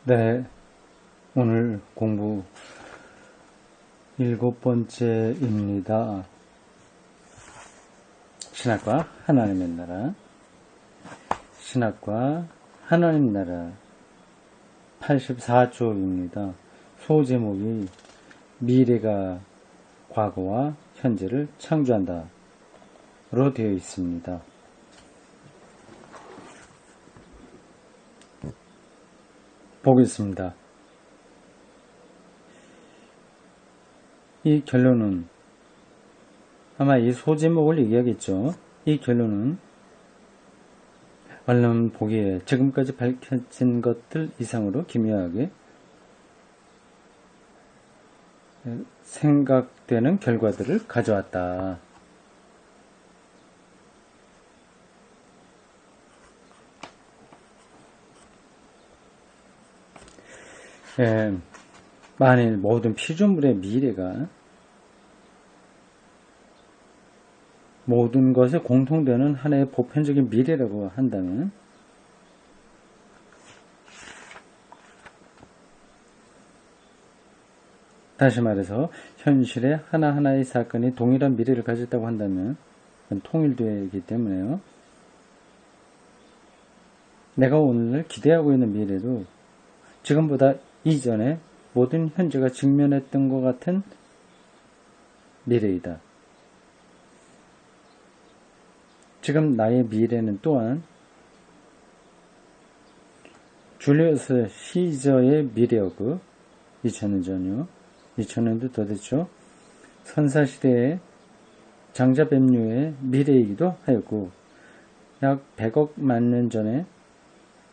네, 오늘 공부 7번째입니다. 신학과 하나님의 나라. 신학과 하나님 나라 84쪽입니다. 소제목이 미래가 과거와 현재를 창조한다 로 되어 있습니다. 보겠습니다. 이 결론은 아마 이 소제목을 얘기하겠죠. 이 결론은 얼른 보기에 지금까지 밝혀진 것들 이상으로 기묘하게 생각되는 결과들을 가져왔다. 만일 모든 피조물의 미래가 모든 것에 공통되는 하나의 보편적인 미래라고 한다면 다시 말해서 현실의 하나하나의 사건이 동일한 미래를 가졌다고 한다면 그건 통일되기 때문에요. 내가 오늘 기대하고 있는 미래도 지금보다 이전에 모든 현재가 직면했던 것 같은 미래이다. 지금 나의 미래는 또한 줄리어스 시저의 미래였고 2000년 전이요. 2000년도 더 됐죠. 선사시대의 장자뱀류의 미래이기도 하였고 약 100억 만 년 전에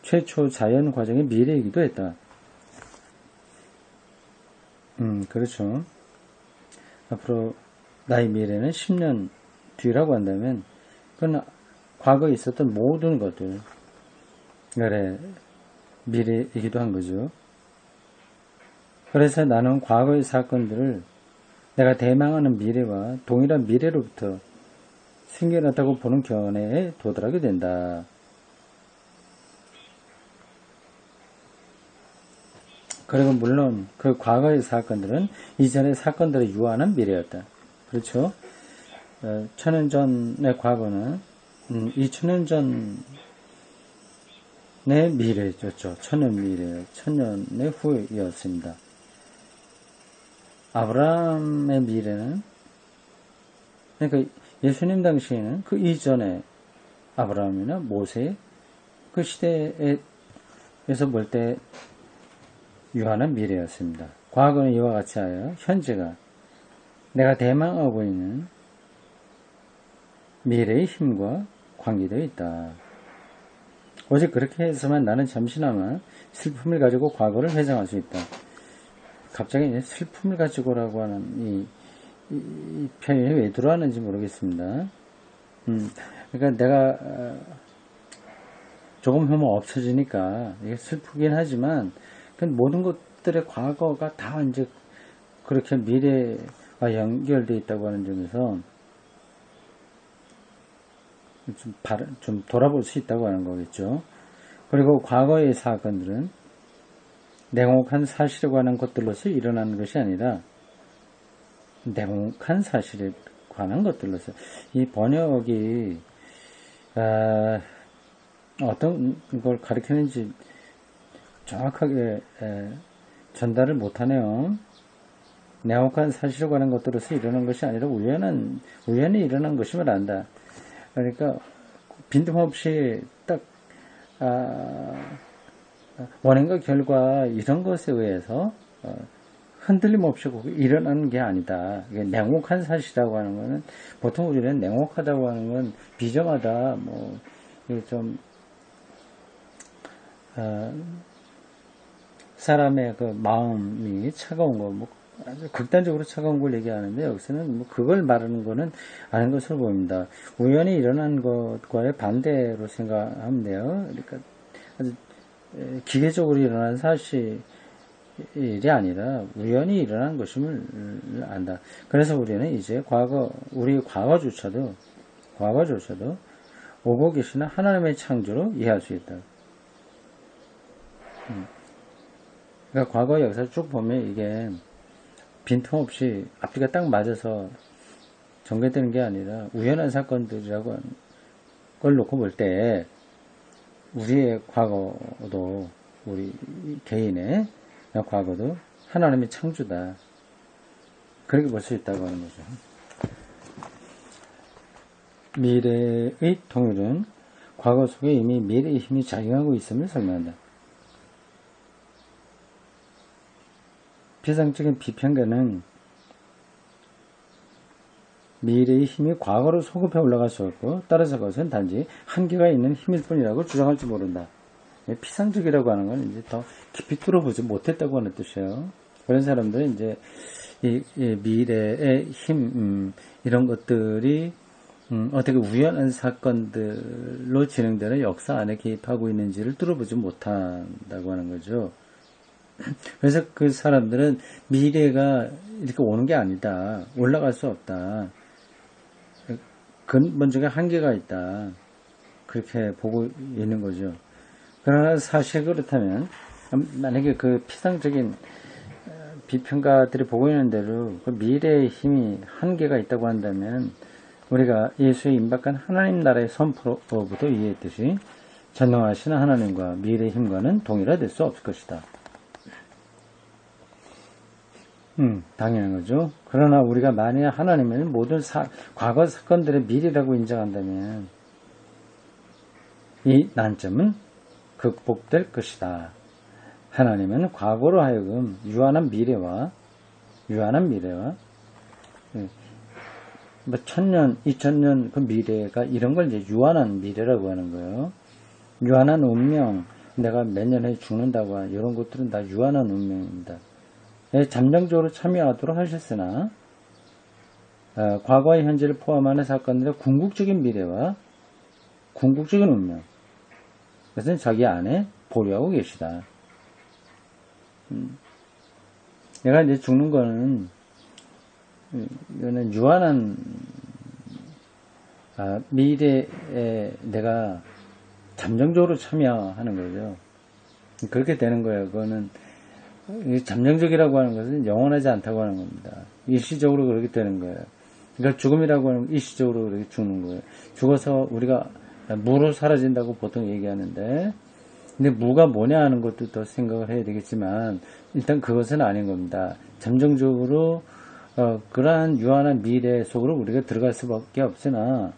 최초 자연 과정의 미래이기도 했다. 그렇죠. 앞으로 나의 미래는 10년 뒤라고 한다면 그건 과거에 있었던 모든 것들 그래 미래이기도 한 거죠. 그래서 나는 과거의 사건들을 내가 대망하는 미래와 동일한 미래로부터 생겨났다고 보는 견해에 도달하게 된다. 그리고 물론 그 과거의 사건들은 이전의 사건들을 유한한 미래였다. 그렇죠? 1000년 전의 과거는 2000년 전의 미래였죠. 1000년의 후였습니다. 아브라함의 미래는 그러니까 예수님 당시에는 그 이전에 아브라함이나 모세 그 시대에서 볼 때 유한한 미래였습니다. 과거는 이와 같이 하여 현재가 내가 대망하고 있는 미래의 힘과 관계되어 있다. 오직 그렇게 해서만 나는 잠시나마 슬픔을 가지고 과거를 회상할 수 있다. 갑자기 슬픔을 가지고라고 하는 이 표현이 왜 들어왔는지 모르겠습니다. 그러니까 내가 조금 하면 없어지니까 이게 슬프긴 하지만 모든 것들의 과거가 다 이제 그렇게 미래와 연결되어 있다고 하는 점에서 좀 돌아볼 수 있다고 하는 거겠죠. 그리고 과거의 사건들은 냉혹한 사실에 관한 것들로서 일어나는 것이 아니라 냉혹한 사실에 관한 것들로서 이 번역이 어떤 걸 가리키는지 정확하게 전달을 못하네요. 냉혹한 사실에 관한 것들로서 일어난 것이 아니라 우연히 일어난 것임을 안다. 그러니까 빈틈없이 딱 원인과 결과 이런 것에 의해서 흔들림 없이 일어나는 게 아니다. 이게 냉혹한 사실이라고 하는 거는 보통 우리는 냉혹하다고 하는 건 비정하다, 뭐 좀 사람의 그 마음이 차가운 거, 뭐 아주 극단적으로 차가운 걸 얘기하는데 여기서는 뭐 그걸 말하는 거는 아닌 것으로 보입니다. 우연히 일어난 것과의 반대로 생각하면 돼요. 그러니까 아주 기계적으로 일어난 사실이 아니라 우연히 일어난 것임을 안다. 그래서 우리는 이제 우리 과거조차도 오고 계시는 하나님의 창조로 이해할 수 있다. 그러니까 과거 역사 쭉 보면 이게 빈틈없이 앞뒤가 딱 맞아서 전개되는 게 아니라 우연한 사건들이라고 하는 걸 놓고 볼 때 우리의 과거도 우리 개인의 과거도 하나님의 창조다. 그렇게 볼 수 있다고 하는 거죠. 미래의 통일은 과거 속에 이미 미래의 힘이 작용하고 있음을 설명한다. 비상적인 비평가는 미래의 힘이 과거로 소급해 올라갈 수 없고 따라서 그것은 단지 한계가 있는 힘일 뿐이라고 주장할지 모른다. 피상적이라고 하는 건 이제 더 깊이 뚫어보지 못했다고 하는 뜻이에요. 그런 사람들은 이제 이 미래의 힘 이런 것들이 어떻게 우연한 사건들로 진행되는 역사 안에 개입하고 있는지를 뚫어보지 못한다고 하는 거죠. 그래서 그 사람들은 미래가 이렇게 오는 게 아니다. 올라갈 수 없다. 근본적인 한계가 있다. 그렇게 보고 있는 거죠. 그러나 사실 그렇다면 만약에 그 피상적인 비평가들이 보고 있는 대로 그 미래의 힘이 한계가 있다고 한다면 우리가 예수의 임박한 하나님 나라의 선포로부터 이해했듯이 전능하신 하나님과 미래의 힘과는 동일화될 수 없을 것이다. 당연한 거죠. 그러나 우리가 만약 하나님을 모든 과거 사건들의 미래라고 인정한다면 이 난점은 극복될 것이다. 하나님은 과거로 하여금 유한한 미래와 뭐 1000년, 2000년 그 미래가 이런 걸 이제 유한한 미래라고 하는 거예요. 유한한 운명, 내가 몇 년 후에 죽는다고 하는 이런 것들은 다 유한한 운명입니다. 잠정적으로 참여하도록 하셨으나 과거와 현재를 포함하는 사건들의 궁극적인 미래와 궁극적인 운명, 그것은 자기 안에 보유하고 계시다. 내가 이제 죽는 거는 이거는 유한한 미래에 내가 잠정적으로 참여하는 거죠. 그렇게 되는 거예요. 그거는 잠정적이라고 하는 것은 영원하지 않다고 하는 겁니다. 일시적으로 그렇게 되는 거예요. 그러니까 죽음이라고 하는 건 일시적으로 그렇게 죽는 거예요. 죽어서 우리가 무로 사라진다고 보통 얘기하는데, 근데 무가 뭐냐 하는 것도 더 생각을 해야 되겠지만, 일단 그것은 아닌 겁니다. 잠정적으로 그러한 유한한 미래 속으로 우리가 들어갈 수밖에 없으나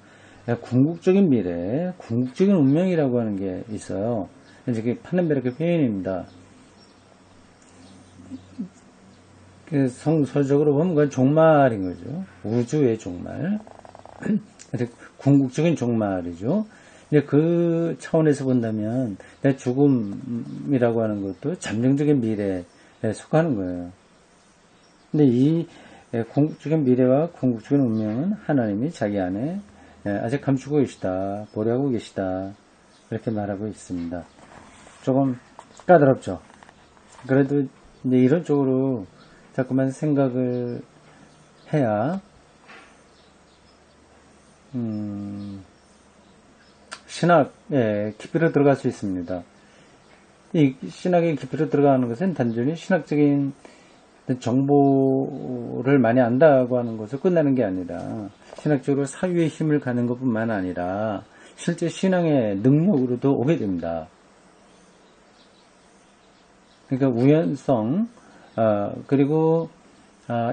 궁극적인 미래, 궁극적인 운명이라고 하는 게 있어요. 이게 파넨베르크 표현입니다. 그 성서적으로 보면 그건 종말인 거죠. 우주의 종말. 궁극적인 종말이죠. 근데 그 차원에서 본다면 내 죽음이라고 하는 것도 잠정적인 미래에 속하는 거예요. 근데 이 궁극적인 미래와 궁극적인 운명은 하나님이 자기 안에 아직 감추고 계시다, 보류하고 계시다, 이렇게 말하고 있습니다. 조금 까다롭죠. 그래도 이제 이런 쪽으로 자꾸만 생각을 해야 신학에 깊이로 들어갈 수 있습니다. 이 신학에 깊이로 들어가는 것은 단순히 신학적인 정보를 많이 안다고 하는 것을 끝나는 게 아니라 신학적으로 사유의 힘을 가는 것뿐만 아니라 실제 신앙의 능력으로도 오게 됩니다. 그러니까 우연성, 그리고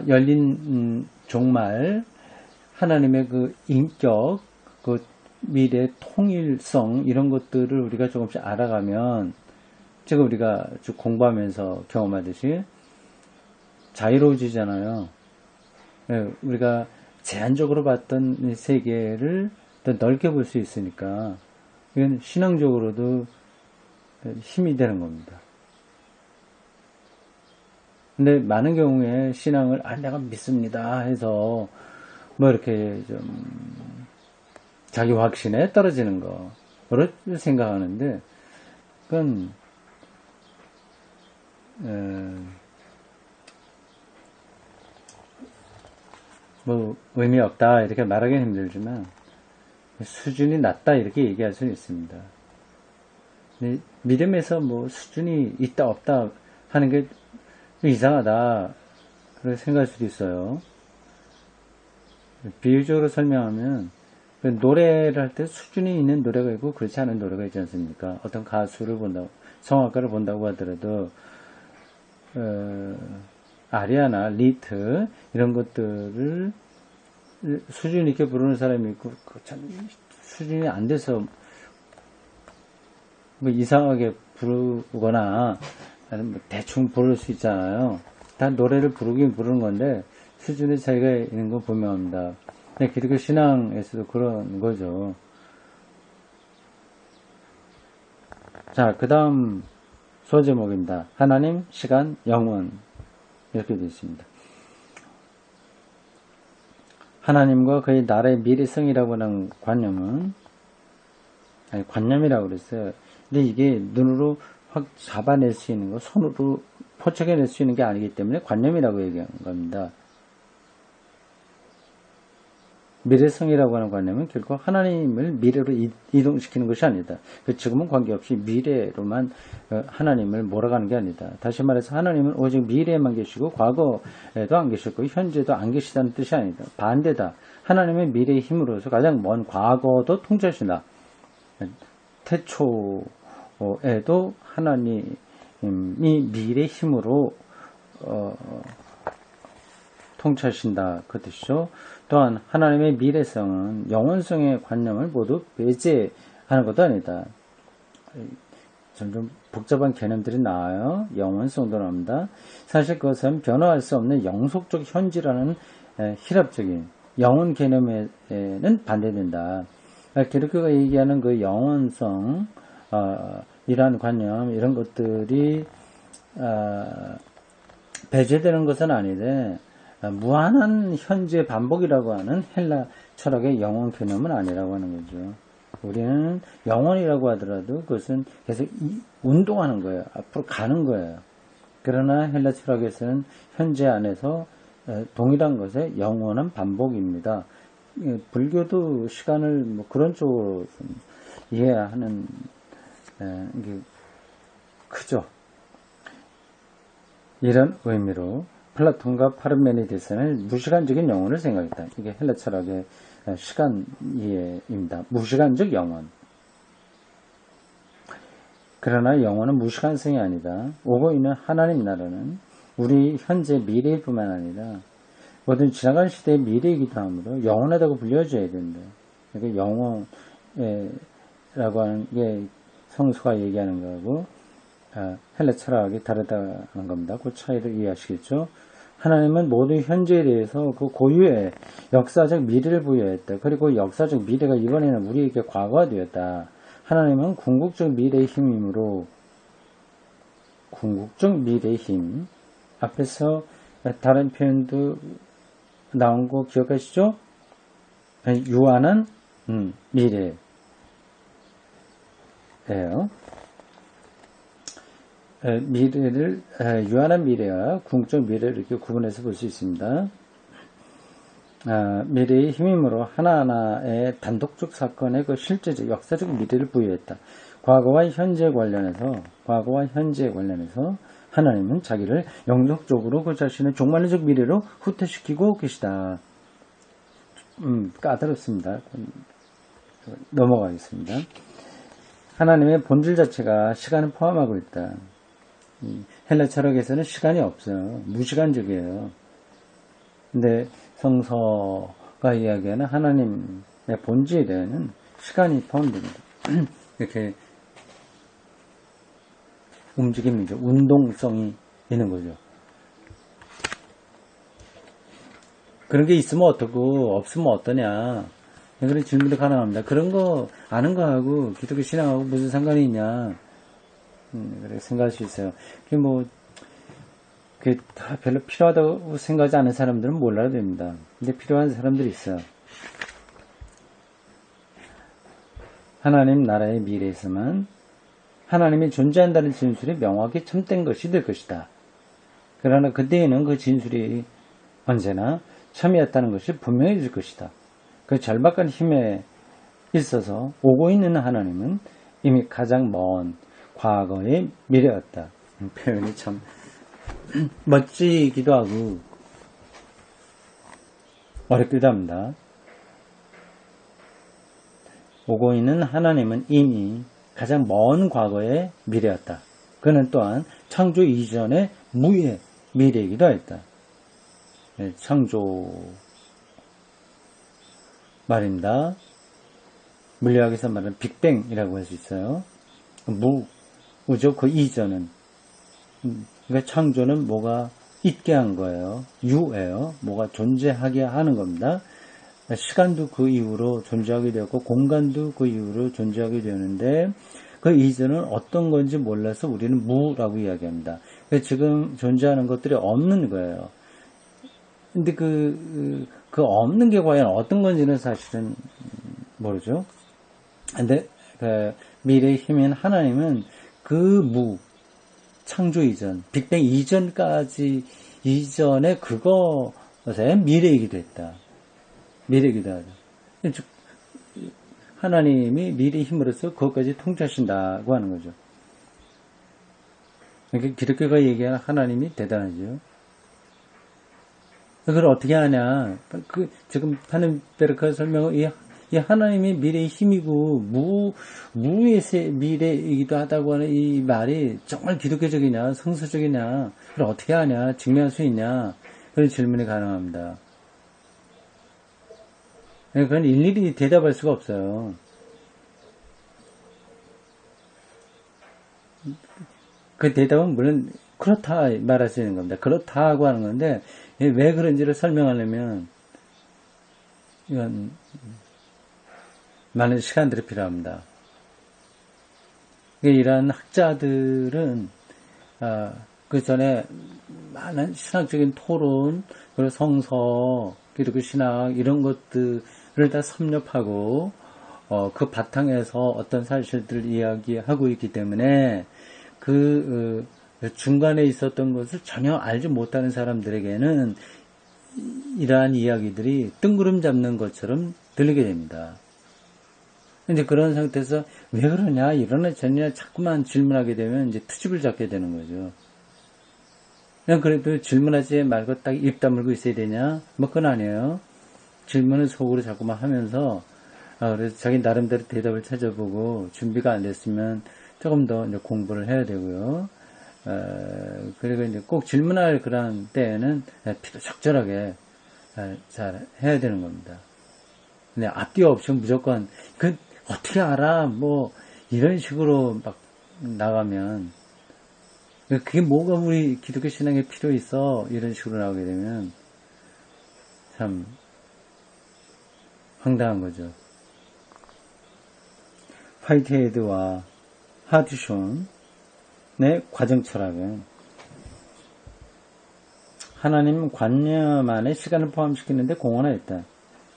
열린 종말, 하나님의 그 인격, 그 미래 통일성, 이런 것들을 우리가 조금씩 알아가면, 지금 우리가 쭉 공부하면서 경험하듯이 자유로워지잖아요. 우리가 제한적으로 봤던 세계를 더 넓게 볼 수 있으니까 이건 신앙적으로도 힘이 되는 겁니다. 근데 많은 경우에 신앙을 내가 믿습니다 해서 뭐 이렇게 좀 자기 확신에 떨어지는 거로 생각하는데 그건 뭐 의미 없다 이렇게 말하기는 힘들지만 수준이 낮다 이렇게 얘기할 수는 있습니다. 믿음에서 뭐 수준이 있다 없다 하는 게 이상하다. 그렇게 생각할 수도 있어요. 비유적으로 설명하면, 노래를 할 때 수준이 있는 노래가 있고, 그렇지 않은 노래가 있지 않습니까? 어떤 가수를 본다고, 성악가를 본다고 하더라도, 아리아나, 리트, 이런 것들을 수준 있게 부르는 사람이 있고, 수준이 안 돼서, 뭐 이상하게 부르거나, 뭐 대충 부를 수 있잖아요. 다 노래를 부르긴 부르는 건데, 수준의 차이가 있는 건 분명합니다. 기독교 신앙에서도 그런 거죠. 자, 그 다음 소제목입니다. 하나님, 시간, 영원. 이렇게 되어 있습니다. 하나님과 그의 나라의 미래성이라고 하는 관념은, 아니, 관념이라고 그랬어요. 근데 이게 눈으로 확 잡아낼 수 있는 거, 손으로 포착해낼 수 있는 게 아니기 때문에 관념이라고 얘기한 겁니다. 미래성이라고 하는 관념은 결코 하나님을 미래로 이동시키는 것이 아니다. 지금은 관계없이 미래로만 하나님을 몰아가는 게 아니다. 다시 말해서 하나님은 오직 미래에만 계시고 과거에도 안 계셨고 현재도 안 계시다는 뜻이 아니다. 반대다. 하나님의 미래의 힘으로서 가장 먼 과거도 통치하신다. 태초에도 하나님이 미래의 힘으로 통치하신다. 그 뜻이죠. 또한 하나님의 미래성은 영원성의 관념을 모두 배제하는 것도 아니다. 점점 복잡한 개념들이 나와요. 영원성도 나옵니다. 사실 그것은 변화할 수 없는 영속적 현지라는 희랍적인 영원 개념에는 반대된다. 기독교가 얘기하는 그 영원성, 이러한 관념, 이런 것들이 배제되는 것은 아닌데, 무한한 현재 반복이라고 하는 헬라 철학의 영원 개념은 아니라고 하는 거죠. 우리는 영원이라고 하더라도 그것은 계속 운동하는 거예요. 앞으로 가는 거예요. 그러나 헬라 철학에서는 현재 안에서 동일한 것의 영원한 반복입니다. 불교도 시간을 뭐 그런 쪽으로 좀 이해하는 게 크죠. 이런 의미로 플라톤과 파르메니데스는 무시간적인 영혼을 생각했다. 이게 헬라 철학의 시간 이해입니다. 무시간적 영혼. 그러나 영혼은 무시간성이 아니다. 오고 있는 하나님 나라는 우리 현재 미래일 뿐만 아니라 모든 지나간 시대의 미래이기도 하므로 영원하다고 불려줘야 된다. 그러니까 영혼이라고 하는 게 성수가 얘기하는 거하고 헬라 철학이 다르다는 겁니다. 그 차이를 이해하시겠죠? 하나님은 모든 현재에 대해서 그 고유의 역사적 미래를 부여했다. 그리고 역사적 미래가 이번에는 우리에게 과거가 되었다. 하나님은 궁극적 미래의 힘이므로 궁극적 미래의 힘 앞에서 다른 표현도 나온 거 기억하시죠? 유한한 미래예요. 미래를 유한한 미래와 궁극적 미래를 이렇게 구분해서 볼 수 있습니다. 미래의 힘이므로 하나하나의 단독적 사건의 그 실제적 역사적 미래를 부여했다. 과거와 현재에 관련해서 하나님은 자기를 영적적으로 그 자신의 종말론적 미래로 후퇴시키고 계시다. 까다롭습니다. 넘어가겠습니다. 하나님의 본질 자체가 시간을 포함하고 있다. 헬라 철학에서는 시간이 없어요. 무시간적이에요. 근데 성서가 이야기하는 하나님의 본질에는 시간이 포함됩니다. 이렇게 움직임이죠. 운동성이 있는 거죠. 그런 게 있으면 어떻고 없으면 어떠냐. 그런 질문도 가능합니다. 그런 거 아는 거하고 기독교 신앙하고 무슨 상관이 있냐. 그렇게 생각할 수 있어요. 그게 뭐 그게 다 별로 필요하다고 생각하지 않은 사람들은 몰라도 됩니다. 근데 필요한 사람들이 있어요. 하나님 나라의 미래에서만 하나님이 존재한다는 진술이 명확히 첨된 것이 될 것이다. 그러나 그때에는 그 진술이 언제나 참이었다는 것이 분명해질 것이다. 그 절박한 힘에 있어서 오고 있는 하나님은 이미 가장 먼 과거의 미래였다. 표현이 참 멋지기도 하고 어렵기도 합니다. 오고 있는 하나님은 이미 가장 먼 과거의 미래였다. 그는 또한 창조 이전의 무의 미래이기도 했다. 네, 창조 말입니다. 물리학에서 말하는 빅뱅이라고 할 수 있어요. 무죠. 그 이전은. 그러니까 창조는 뭐가 있게 한 거예요. 유예요. 뭐가 존재하게 하는 겁니다. 시간도 그 이후로 존재하게 되었고 공간도 그 이후로 존재하게 되었는데 그 이전은 어떤 건지 몰라서 우리는 무라고 이야기합니다. 지금 존재하는 것들이 없는 거예요. 근데 그 없는 게 과연 어떤 건지는 사실은 모르죠. 근데 그 미래의 힘인 하나님은 그 창조 이전, 빅뱅 이전까지 이전에 그것의 미래이기도 했다. 미래이기도 하다. 즉 하나님이 미래의 힘으로써 그것까지 통치하신다고 하는 거죠. 그러니까 기독교가 얘기하는 하나님이 대단하죠. 그걸 어떻게 하냐? 지금 파넨베르크가 설명한 이 하나님의 미래의 힘이고 무의 미래이기도 하다고 하는 이 말이 정말 기독교적이냐, 성서적이냐, 그걸 어떻게 하냐, 증명할 수 있냐 그런 질문이 가능합니다. 그건 일일이 대답할 수가 없어요. 그 대답은 물론 그렇다 말할 수 있는 겁니다. 그렇다고 하는 건데 왜 그런지를 설명하려면 이건 많은 시간들이 필요합니다. 이러한 학자들은 그 전에 많은 신학적인 토론, 그리고 성서, 그리고 신학 이런 것들을 다 섭렵하고 그 바탕에서 어떤 사실들을 이야기하고 있기 때문에 그 중간에 있었던 것을 전혀 알지 못하는 사람들에게는 이러한 이야기들이 뜬구름 잡는 것처럼 들리게 됩니다. 이제 그런 상태에서 왜 그러냐, 이러냐 저러냐 자꾸만 질문하게 되면 이제 트집을 잡게 되는 거죠. 그냥 그래도 질문하지 말고 딱 입 다물고 있어야 되냐? 뭐 그건 아니에요. 질문을 속으로 자꾸만 하면서 그래서 자기 나름대로 대답을 찾아보고 준비가 안 됐으면 조금 더 이제 공부를 해야 되고요. 그리고 이제 꼭 질문할 그런 때에는 적절하게 잘 해야 되는 겁니다. 근데 앞뒤 없이 무조건 어떻게 알아? 뭐 이런 식으로 막 나가면 그게 뭐가 우리 기독교 신앙에 필요 있어? 이런 식으로 나오게 되면 참 황당한 거죠. 화이트헤드와 하드숀의 과정 철학은 하나님 관념 안에 시간을 포함시키는데 공헌하였다.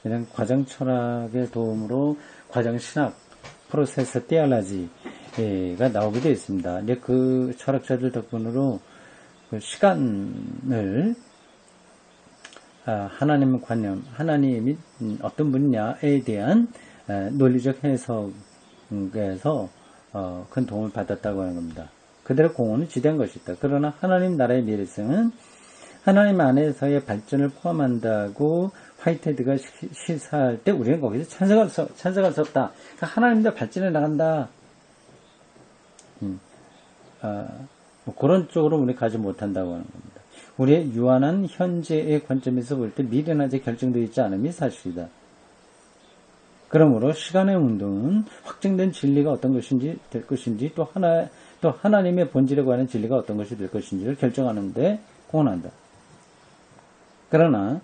이런 과정 철학의 도움으로 과정 신학, 프로세스 테올로지가 나오게 되어 있습니다. 이제 그 철학자들 덕분으로 그 시간을 하나님 관념, 하나님이 어떤 분이냐에 대한 논리적 해석에서 큰 도움을 받았다고 하는 겁니다. 그대로 공헌은 지대한 것이다. 그러나 하나님 나라의 미래성은 하나님 안에서의 발전을 포함한다고 화이트헤드가 시사할 때 우리는 거기서 찬성할 수 없다. 그러니까 하나님도 발전해 나간다. 뭐 그런 쪽으로 우리 가지 못한다고 하는 겁니다. 우리의 유한한 현재의 관점에서 볼 때 미래는 아직 결정되어 있지 않음이 사실이다. 그러므로 시간의 운동은 확정된 진리가 어떤 것인지 될 것인지 또 하나님의 본질에 관한 진리가 어떤 것이 될 것인지를 결정하는 데 공헌한다. 그러나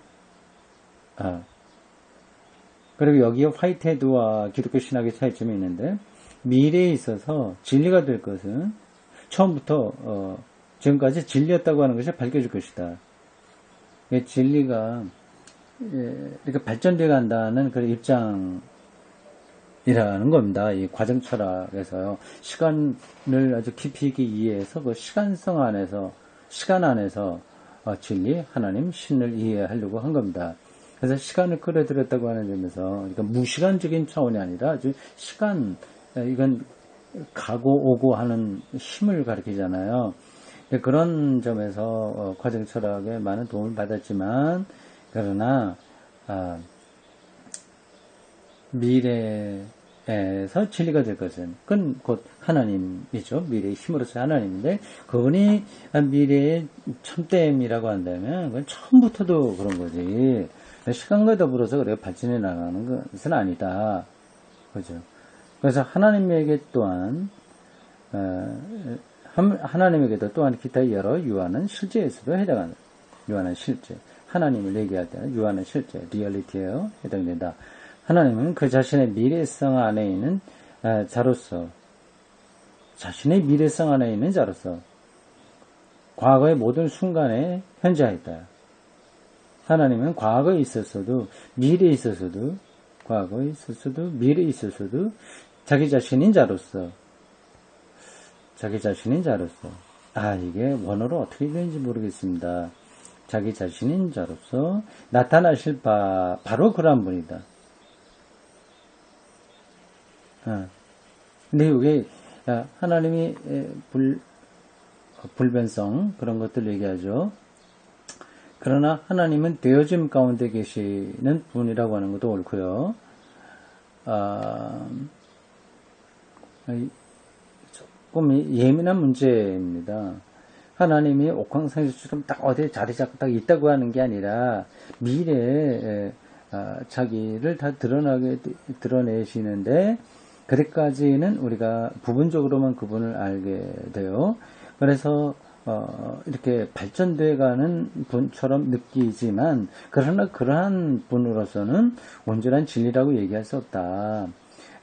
그리고 여기에 화이트헤드와 기독교 신학의 차이점이 있는데 미래에 있어서 진리가 될 것은 처음부터 지금까지 진리였다고 하는 것이 밝혀질 것이다. 진리가 이렇게 발전되어 간다는 그런 입장이라는 겁니다. 이 과정 철학에서요. 시간을 아주 깊이 있게 이해해서 그 시간 안에서 진리, 하나님, 신을 이해하려고 한 겁니다. 그래서 시간을 끌어들였다고 하는 점에서 그러니까 무시간적인 차원이 아니라 아주 시간, 이건 가고 오고 하는 힘을 가리키잖아요. 그런 점에서 과정 철학에 많은 도움을 받았지만, 그러나 미래에서 진리가 될 것은 그건 곧 하나님이죠. 미래의 힘으로서 하나님인데, 그분이 미래의 참됨이라고 한다면 그건 처음부터도 그런 거지. 시간과 더불어서 그래 발전해 나가는 것은 아니다. 그죠? 그래서 하나님에게 또한 하나님에게도 또한 기타 여러 유한한 실제에서도 해당한다. 유한한 실제. 하나님을 얘기할 때는 유한한 실제, 리얼리티에 해당된다. 하나님은 그 자신의 미래성 안에 있는 자로서, 자신의 미래성 안에 있는 자로서 과거의 모든 순간에 현재하였다. 하나님은 과거에 있었어도, 미래에 있었어도, 과거에 있었어도, 미래에 있었어도 자기 자신인 자로서, 이게 원어로 어떻게 되는지 모르겠습니다. 자기 자신인 자로서 나타나실 바로 그러한 분이다. 근데 이게 하나님이 불변성 그런 것들 얘기하죠. 그러나 하나님은 되어짐 가운데 계시는 분이라고 하는 것도 옳고요. 조금 예민한 문제입니다. 하나님이 옥황상제처럼 딱 어디에 자리 잡고 딱 있다고 하는 게 아니라 미래에 자기를 다 드러내시는데 그때까지는 우리가 부분적으로만 그분을 알게 돼요. 그래서 이렇게 발전돼 가는 분처럼 느끼지만 그러나 그러한 분으로서는 온전한 진리라고 얘기할 수 없다.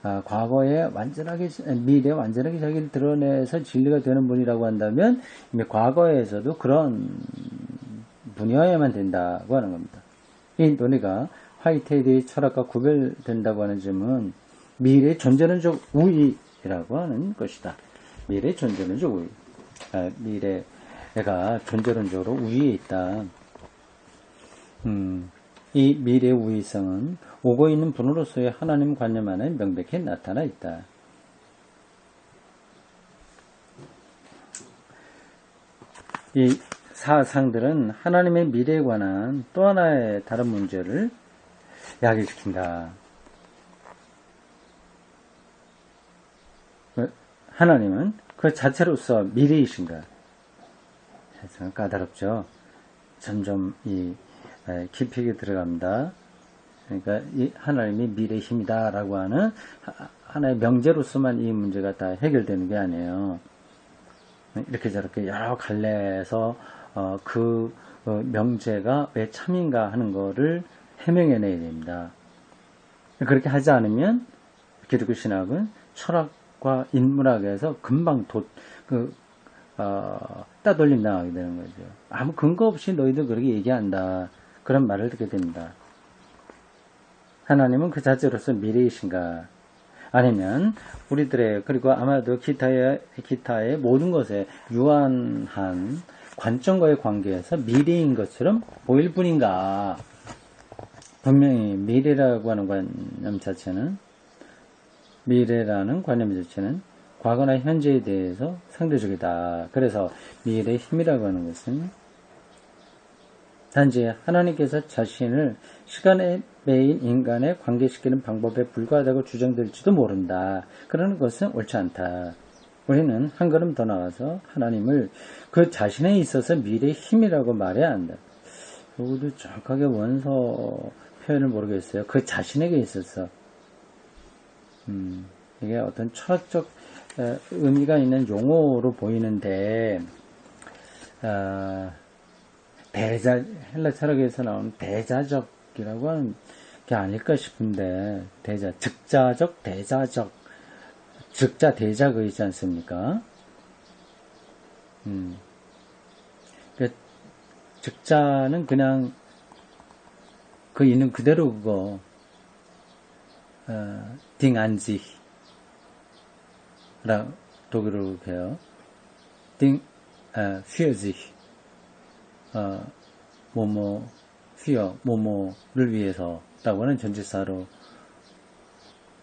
과거에 완전하게 미래에 완전하게 자기를 드러내서 진리가 되는 분이라고 한다면 이미 과거에서도 그런 분이어야만 된다고 하는 겁니다. 이 논리가 화이트헤드의 철학과 구별된다고 하는 점은 미래의 존재론적 우위라고 하는 것이다. 미래의 존재론적 우위. 미래가 존재론적으로 우위에 있다. 이 미래의 우위성은 오고 있는 분으로서의 하나님 관념 안에 명백히 나타나 있다. 이 사상들은 하나님의 미래에 관한 또 하나의 다른 문제를 야기시킨다. 하나님은 그 자체로서 미래이신가? 까다롭죠. 점점 깊이 들어갑니다. 그러니까 이 하나님이 미래의 힘이다라고 하는 하나의 명제로서만 이 문제가 다 해결되는 게 아니에요. 이렇게 저렇게 여러 갈래에서 그 명제가 왜 참인가 하는 거를 해명해내야 됩니다. 그렇게 하지 않으면 기독교 신학은 철학과 인문학에서 금방 따돌림 당하게 되는 거죠. 아무 근거 없이 너희들 그렇게 얘기한다. 그런 말을 듣게 됩니다. 하나님은 그 자체로서 미래이신가? 아니면 우리들의 그리고 아마도 기타의 모든 것에 유한한 관점과의 관계에서 미래인 것처럼 보일 뿐인가? 분명히 미래라고 하는 관념 자체는 미래라는 관념 자체는 과거나 현재에 대해서 상대적이다. 그래서 미래의 힘이라고 하는 것은 단지 하나님께서 자신을 시간에 매인 인간에 관계시키는 방법에 불과하다고 주장될지도 모른다. 그러는 것은 옳지 않다. 우리는 한 걸음 더 나가서 하나님을 그 자신에 있어서 미래의 힘이라고 말해야 한다. 이것도 정확하게 원서 표현을 모르겠어요. 그 자신에게 있어서 이게 어떤 철학적 의미가 있는 용어로 보이는데 헬라 철학에서 나오는 대자적이라고 하는 게 아닐까 싶은데 즉자적, 대자적, 즉자, 대자가 있지 않습니까? 즉자는 그냥 그 있는 그대로 그거 딩안지 라 독일어로 해요. führ지 뭐뭐를 위해서 라고 하는 전치사로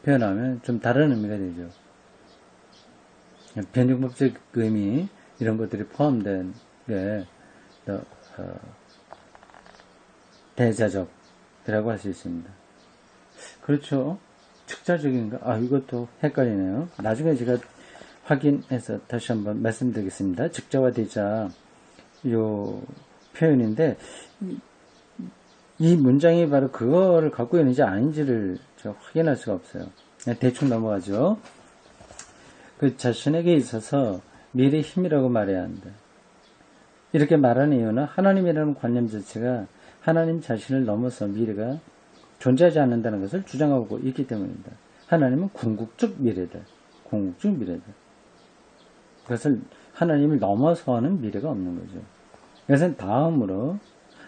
표현하면 좀 다른 의미가 되죠. 변증법적 의미, 이런 것들이 포함된 게 대자적이라고 할 수 있습니다. 그렇죠? 측자적인가? 이것도 헷갈리네요. 나중에 제가 확인해서 다시 한번 말씀드리겠습니다. 즉자와 대자 요 표현인데 이 문장이 바로 그거를 갖고 있는지 아닌지를 확인할 수가 없어요. 그냥 대충 넘어가죠. 그 자신에게 있어서 미래의 힘이라고 말해야 한다. 이렇게 말하는 이유는 하나님이라는 관념 자체가 하나님 자신을 넘어서 미래가 존재하지 않는다는 것을 주장하고 있기 때문입니다. 하나님은 궁극적 미래다. 궁극적 미래다. 그것을 하나님을 넘어서는 미래가 없는 거죠. 그래서 다음으로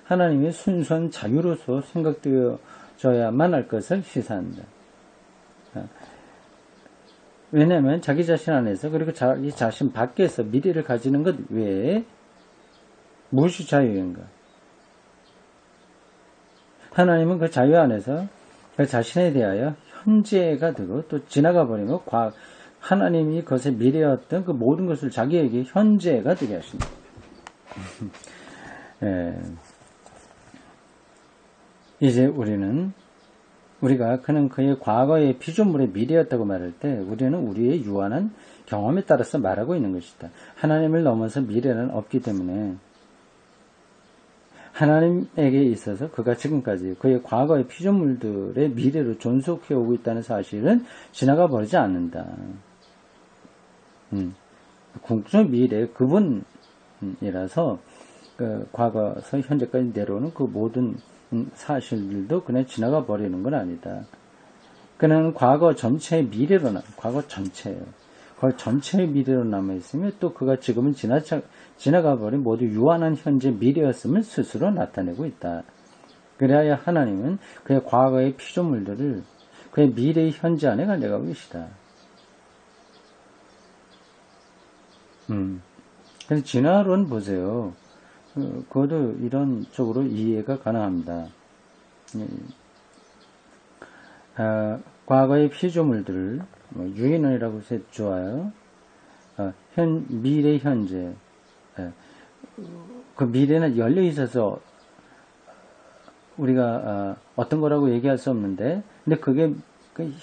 하나님의 순수한 자유로서 생각되어져야만 할 것을 시사한다. 왜냐하면 자기 자신 안에서 그리고 자기 자신 밖에서 미래를 가지는 것 외에 무엇이 자유인가? 하나님은 그 자유 안에서 그 자신에 대하여 현재가 되고 또 지나가 버리고 하나님이 그것의 미래였던 그 모든 것을 자기에게 현재가 되게 하신다. 이제 우리가 그는 그의 과거의 피조물의 미래였다고 말할 때 우리는 우리의 유한한 경험에 따라서 말하고 있는 것이다. 하나님을 넘어서 미래는 없기 때문에 하나님에게 있어서 그가 지금까지 그의 과거의 피조물들의 미래로 존속해 오고 있다는 사실은 지나가 버리지 않는다. 궁극적 미래 그분이라서 그 과거에서 현재까지 내려오는 그 모든 사실들도 그냥 지나가 버리는 건 아니다. 그는 과거 전체의 미래로 과거 전체예요. 그 전체의 미래로 남아있으며 또 그가 지금은 지나가 버린 모두 유한한 현재 미래였음을 스스로 나타내고 있다. 그래야 하나님은 그의 과거의 피조물들을 그의 미래의 현재 안에 가져가고 계시다. 그래서 진화론 보세요. 그것도 이런 쪽으로 이해가 가능합니다. 과거의 피조물들을 유인원이라고 해서 좋아요. 미래, 현재. 그 미래는 열려 있어서 우리가 어떤 거라고 얘기할 수 없는데, 근데 그게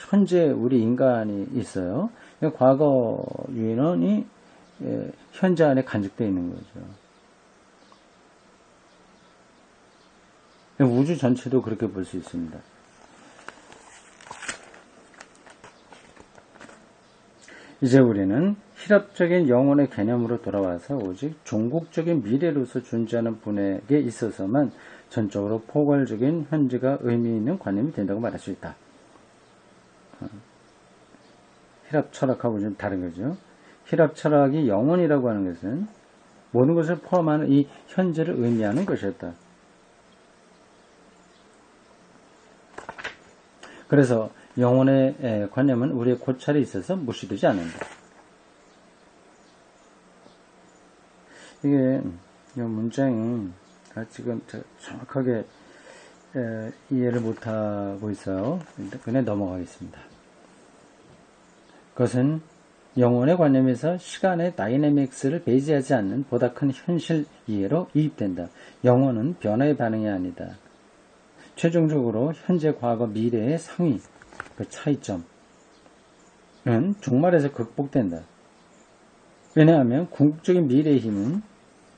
현재 우리 인간이 있어요. 과거 유인원이 현재 안에 간직되어 있는 거죠. 우주 전체도 그렇게 볼 수 있습니다. 이제 우리는 실합적인 영혼의 개념으로 돌아와서 오직 종국적인 미래로서 존재하는 분에게 있어서만 전적으로 포괄적인 현재가 의미 있는 관념이 된다고 말할 수 있다. 힐합 철학하고 좀 다른 거죠. 힐합 철학이 영혼이라고 하는 것은 모든 것을 포함하는 이 현재를 의미하는 것이었다. 그래서 영혼의 관념은 우리의 고찰에 있어서 무시되지 않는다. 이게 이 문장이 지금 정확하게 이해를 못하고 있어요. 그냥 넘어가겠습니다. 그것은 영혼의 관념에서 시간의 다이내믹스를 배제하지 않는 보다 큰 현실 이해로 이입된다. 영혼은 변화의 반응이 아니다. 최종적으로 현재, 과거, 미래의 상위, 그 차이점은 종말에서 극복된다. 왜냐하면 궁극적인 미래의 힘은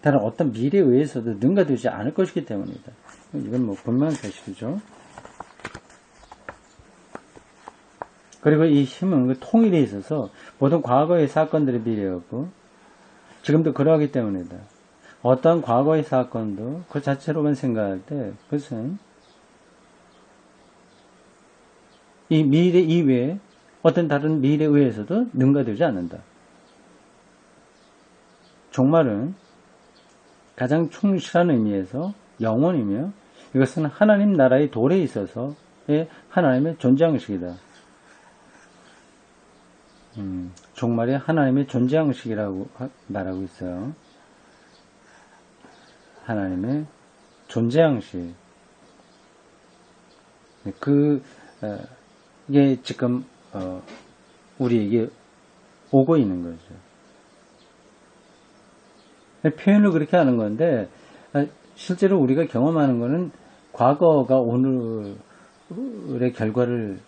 다른 어떤 미래에 의해서도 능가되지 않을 것이기 때문이다. 이건 분명한 사실이죠. 그리고 이 힘은 그 통일에 있어서 모든 과거의 사건들의 미래였고 지금도 그러하기 때문이다. 어떠한 과거의 사건도 그 자체로만 생각할 때 그것은 이 미래 이외에 어떤 다른 미래에 의해서도 능가되지 않는다. 종말은 가장 충실한 의미에서 영원이며 이것은 하나님 나라의 도래에 있어서의 하나님의 존재형식이다. 종말이 하나님의 존재형식이라고 말하고 있어요. 하나님의 존재형식. 이게 지금 우리에게 오고 있는 거죠. 표현을 그렇게 하는 건데, 실제로 우리가 경험하는 거는 과거가 오늘의 결과를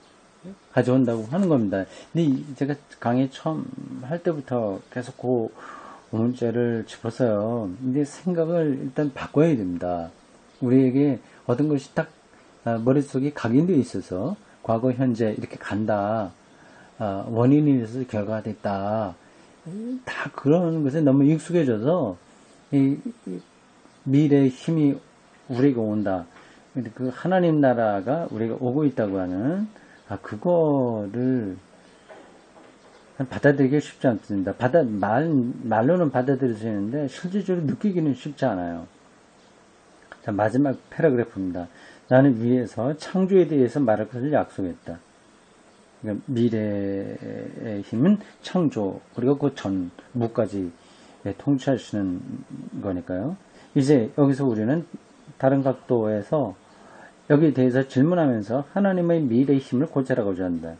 가져온다고 하는 겁니다. 근데 제가 강의 처음 할 때부터 계속 그 문제를 짚었어요. 근데 생각을 일단 바꿔야 됩니다. 우리에게 어떤 것이 딱 머릿속에 각인되어 있어서 과거, 현재 이렇게 간다. 원인이 있어서 결과가 됐다. 다 그런 것에 너무 익숙해져서 미래의 힘이 우리가 온다. 근데 그 하나님 나라가 우리가 오고 있다고 하는 그거를 받아들이기 쉽지 않습니다. 말로는 받아들여지는데 실질적으로 느끼기는 쉽지 않아요. 자, 마지막 패러그래프입니다. 나는 위에서 창조에 대해서 말할 것을 약속했다. 그러니까 미래의 힘은 창조, 그리고 그 전무까지 통치하시는 거니까요. 이제 여기서 우리는 다른 각도에서 여기에 대해서 질문하면서 하나님의 미래의 힘을 고찰하고자 한다.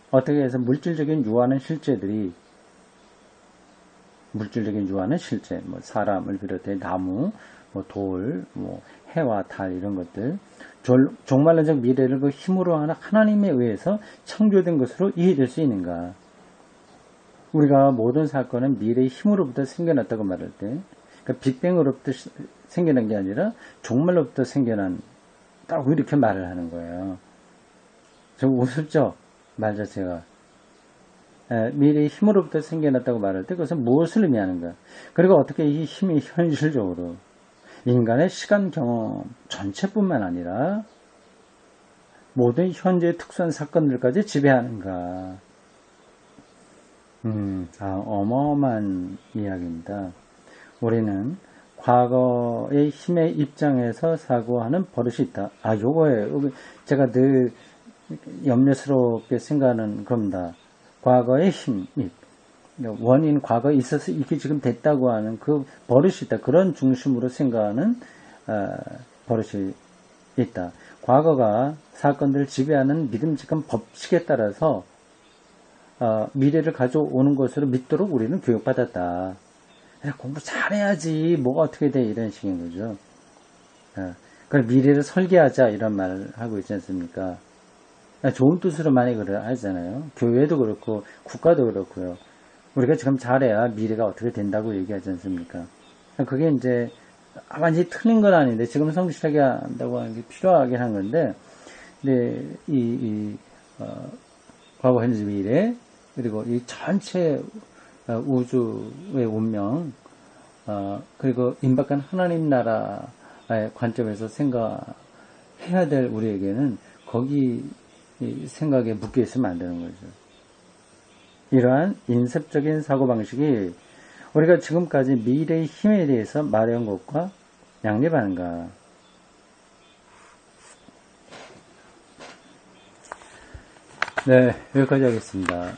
어떻게 해서 물질적인 유한한 실제, 뭐 사람을 비롯해 나무, 뭐 돌, 뭐 해와 달 이런 것들, 종말론적 미래를 그 힘으로 하는 하나님에 의해서 창조된 것으로 이해될 수 있는가? 우리가 모든 사건은 미래의 힘으로부터 생겨났다고 말할 때, 그러니까 빅뱅으로부터 생겨난 게 아니라 종말로부터 생겨난, 딱 이렇게 말을 하는 거예요. 좀 우습죠? 말 자체가. 미래의 힘으로부터 생겨났다고 말할 때 그것은 무엇을 의미하는가? 그리고 어떻게 이 힘이 현실적으로 인간의 시간 경험 전체뿐만 아니라 모든 현재의 특수한 사건들까지 지배하는가? 어마어마한 이야기입니다. 우리는 과거의 힘의 입장에서 사고하는 버릇이 있다. 요거예요. 제가 늘 염려스럽게 생각하는 겁니다. 과거의 힘, 원인, 과거에 있어서 이게 지금 됐다고 하는 그 버릇이 있다. 그런 중심으로 생각하는 버릇이 있다. 과거가 사건들을 지배하는 믿음직한 법칙에 따라서 미래를 가져오는 것으로 믿도록 우리는 교육받았다. 공부 잘해야지 뭐가 어떻게 돼 이런 식인 거죠. 그럼 미래를 설계하자 이런 말을 하고 있지 않습니까? 좋은 뜻으로 많이 하잖아요. 교회도 그렇고 국가도 그렇고요. 우리가 지금 잘해야 미래가 어떻게 된다고 얘기하지 않습니까? 그게 이제 완전히 틀린 건 아닌데 지금 성실하게 한다고 하는 게 필요하긴 한 건데, 근데 과거, 현재, 미래 그리고 이 전체 우주의 운명 그리고 임박한 하나님 나라의 관점에서 생각해야 될 우리에게는 거기 생각에 묶여 있으면 안 되는 거죠. 이러한 인습적인 사고방식이 우리가 지금까지 미래의 힘에 대해서 말해온 것과 양립하는가? 네, 여기까지 하겠습니다.